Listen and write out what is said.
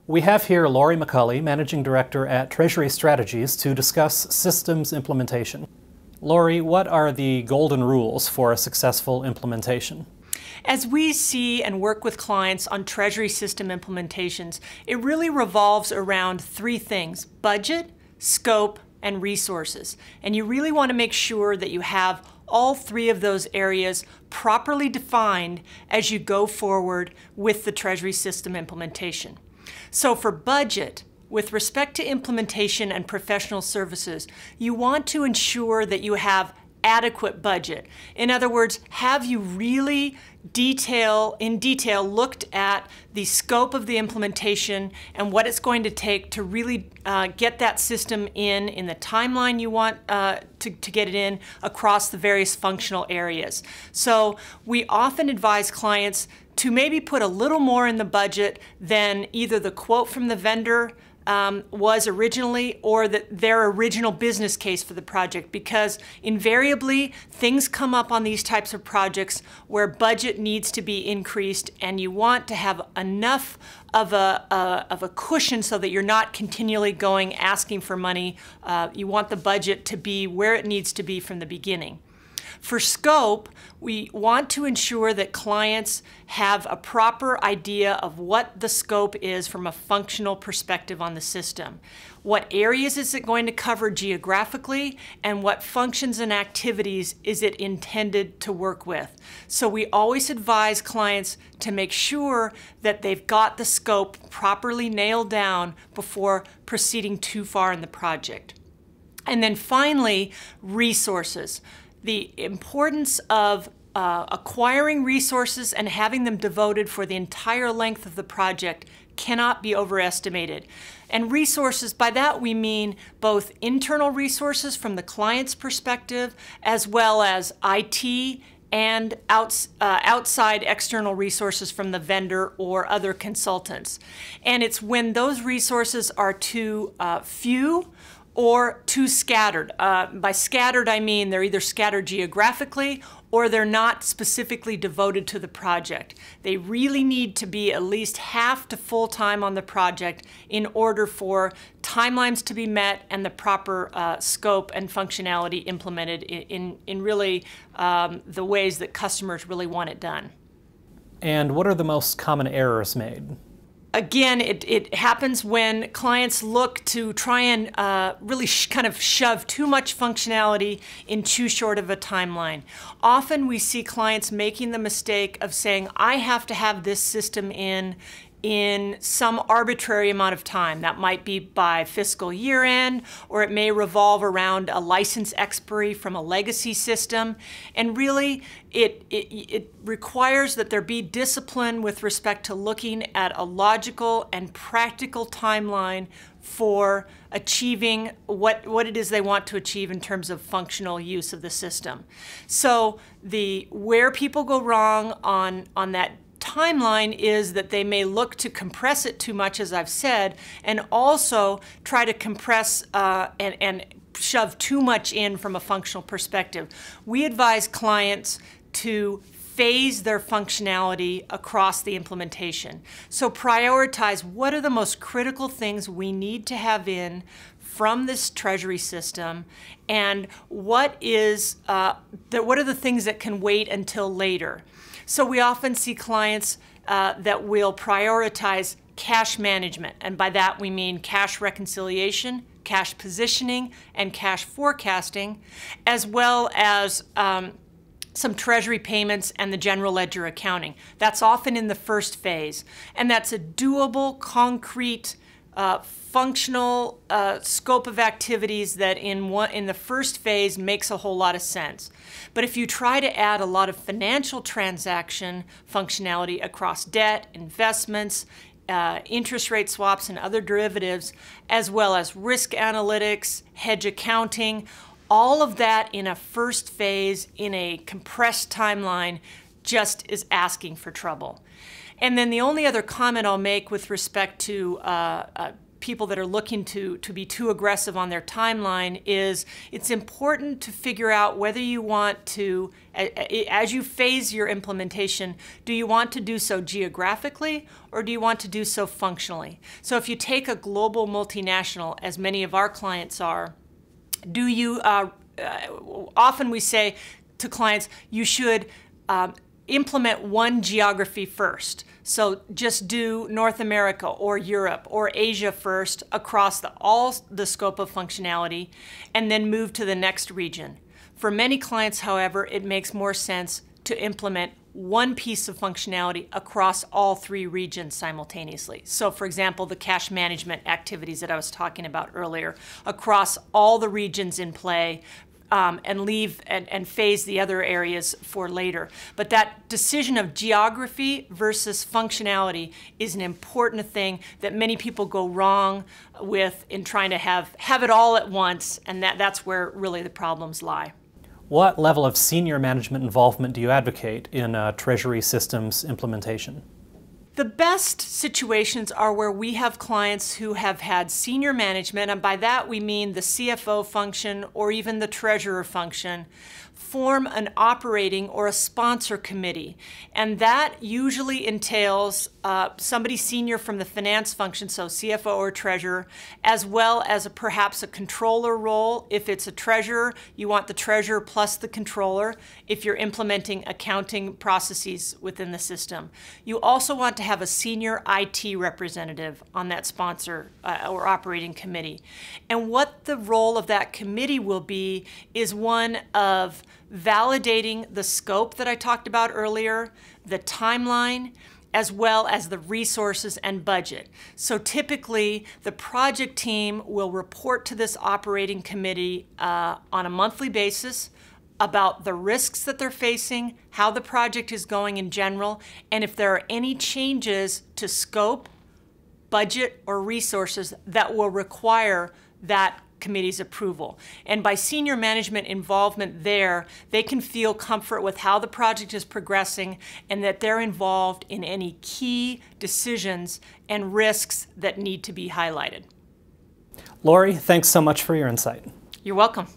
We have here Laurie McCulley, Managing Director at Treasury Strategies, to discuss systems implementation. Laurie, what are the golden rules for a successful implementation? As we see and work with clients on Treasury system implementations, it really revolves around three things: budget, scope, and resources. And you really want to make sure that you have all three of those areas properly defined as you go forward with the Treasury system implementation. So for budget, with respect to implementation and professional services, you want to ensure that you have adequate budget. In other words, have you really in detail looked at the scope of the implementation and what it's going to take to really get that system in the timeline you want to get it in across the various functional areas. So we often advise clients to maybe put a little more in the budget than either the quote from the vendor was originally, or their original business case for the project, because invariably things come up on these types of projects where budget needs to be increased, and you want to have enough of a cushion so that you're not continually asking for money. You want the budget to be where it needs to be from the beginning. For scope, we want to ensure that clients have a proper idea of what the scope is from a functional perspective on the system. What areas is it going to cover geographically, and what functions and activities is it intended to work with? So we always advise clients to make sure that they've got the scope properly nailed down before proceeding too far in the project. And then finally, resources. The importance of acquiring resources and having them devoted for the entire length of the project cannot be overestimated. And resources, by that we mean both internal resources from the client's perspective, as well as IT and outside external resources from the vendor or other consultants. And it's when those resources are too few or too scattered. By scattered, I mean they're either scattered geographically or they're not specifically devoted to the project. They really need to be at least half to full time on the project in order for timelines to be met and the proper scope and functionality implemented in really the ways that customers really want it done. And what are the most common errors made? Again, it happens when clients look to try and really kind of shove too much functionality in too short of a timeline. Often we see clients making the mistake of saying, I have to have this system in some arbitrary amount of time. That might be by fiscal year end, or it may revolve around a license expiry from a legacy system. And really, it requires that there be discipline with respect to looking at a logical and practical timeline for achieving what it is they want to achieve in terms of functional use of the system. So where people go wrong on that timeline is that they may look to compress it too much, as I've said, and also try to compress and shove too much in from a functional perspective. We advise clients to phase their functionality across the implementation. So prioritize what are the most critical things we need to have in from this Treasury system, and what are the things that can wait until later. So we often see clients that will prioritize cash management, and by that we mean cash reconciliation, cash positioning, and cash forecasting, as well as some treasury payments and the general ledger accounting. That's often in the first phase, and that's a doable, concrete, functional scope of activities that in the first phase makes a whole lot of sense. But if you try to add a lot of financial transaction functionality across debt, investments, interest rate swaps and other derivatives, as well as risk analytics, hedge accounting, all of that in a first phase in a compressed timeline just is asking for trouble. And then the only other comment I'll make with respect to people that are looking to be too aggressive on their timeline is it's important to figure out whether you want to, as you phase your implementation, do you want to do so geographically or do you want to do so functionally? So if you take a global multinational, as many of our clients are, do you, often we say to clients, you should implement one geography first. So just do North America or Europe or Asia first across all the scope of functionality and then move to the next region. For many clients, however, it makes more sense to implement one piece of functionality across all 3 regions simultaneously. So for example, the cash management activities that I was talking about earlier, across all the regions in play, and leave and phase the other areas for later. But that decision of geography versus functionality is an important thing that many people go wrong with in trying to have it all at once, and that's where really the problems lie. What level of senior management involvement do you advocate in Treasury systems implementation? The best situations are where we have clients who have had senior management, and by that we mean the CFO function or even the treasurer function, form an operating or a sponsor committee. And that usually entails somebody senior from the finance function, so CFO or treasurer, as well as perhaps a controller role. If it's a treasurer, you want the treasurer plus the controller if you're implementing accounting processes within the system. You also want to have a senior IT representative on that sponsor or operating committee. And what the role of that committee will be is one of validating the scope that I talked about earlier, the timeline, as well as the resources and budget. So typically, the project team will report to this operating committee on a monthly basis about the risks that they're facing, how the project is going in general, and if there are any changes to scope, budget, or resources that will require that committee's approval. And by senior management involvement there, they can feel comfort with how the project is progressing and that they're involved in any key decisions and risks that need to be highlighted. Laurie, thanks so much for your insight. You're welcome.